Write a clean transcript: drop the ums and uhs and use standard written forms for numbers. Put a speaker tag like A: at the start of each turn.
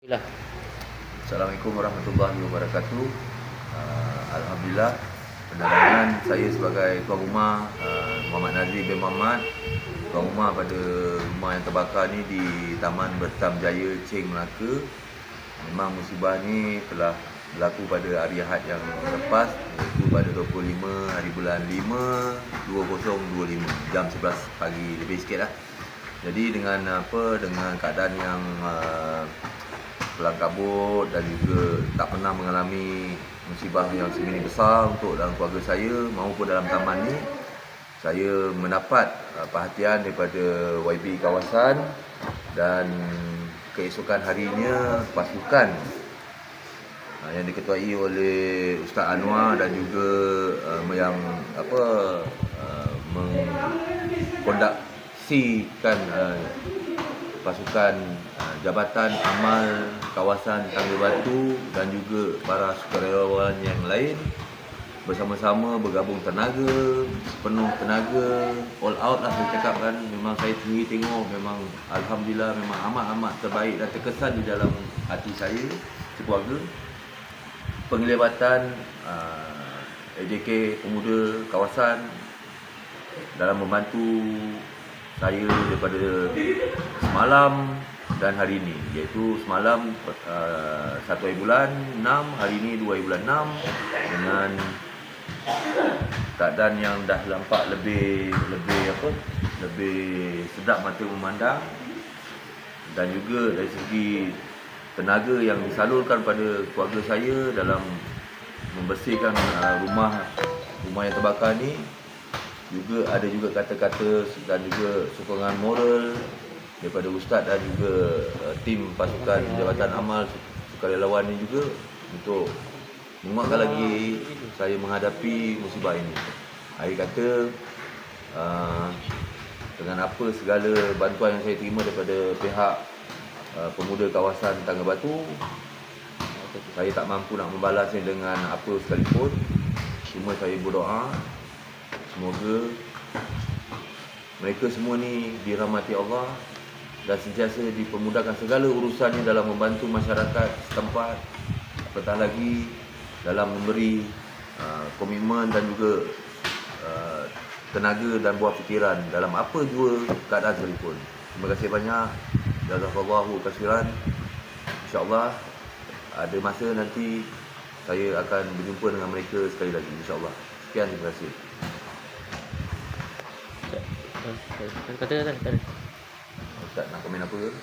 A: Lah.
B: Assalamualaikum warahmatullahi wabarakatuh. Alhamdulillah, penerangan saya sebagai tuan rumah Muhammad Nazri bin Muhammad, tuan rumah pada rumah yang terbakar ni di Taman Bertam Jaya, Cheng, Melaka. Memang musibah ni telah berlaku pada hari Ahad yang lepas, iaitu pada 25 hari bulan 5 2025 jam 11 pagi lebih sikit lah. Jadi dengan keadaan yang kelam kabut dan juga tak pernah mengalami musibah yang segini besar untuk dalam keluarga saya maupun dalam taman ni, saya mendapat perhatian daripada YB kawasan dan keesokan harinya pasukan yang diketuai oleh Ustaz Anwar dan juga yang mengkondaksikan pasukan Jabatan Amal Kawasan Tangga Batu dan juga para sukarelawan yang lain bersama-sama bergabung tenaga, penuh tenaga, all out lah saya cakap kan. Memang saya sendiri tengok, memang Alhamdulillah memang amat-amat terbaik dan terkesan di dalam hati saya sekeluarga. Penglibatan AJK Pemuda Kawasan dalam membantu saya daripada semalam dan hari ini, iaitu semalam 1 hari bulan 6, hari ini 2 hari bulan 6, dengan keadaan yang dah nampak lebih sedap mata memandang, dan juga dari segi tenaga yang disalurkan pada keluarga saya dalam membersihkan rumah yang terbakar ni. Juga ada juga kata-kata dan juga sokongan moral daripada ustaz dan juga tim pasukan Jabatan Amal sukarelawan ni juga untuk menguatkan lagi saya menghadapi musibah ini. Saya kata dengan apa segala bantuan yang saya terima daripada pihak pemuda kawasan Tangga Batu, saya tak mampu nak membalasnya dengan apa sekalipun. Cuma saya berdoa semoga mereka semua ni dirahmati Allah dan sentiasa dipermudahkan segala urusannya dalam membantu masyarakat setempat, apatah lagi dalam memberi komitmen dan juga tenaga dan buah fikiran dalam apa jua keadaan sekalipun. Terima kasih banyak. Jazakallahu khairan. InsyaAllah ada masa nanti saya akan berjumpa dengan mereka sekali lagi, insyaAllah. Sekian, terima kasih.
A: Kata.
B: Ustaz nak komen apa ke?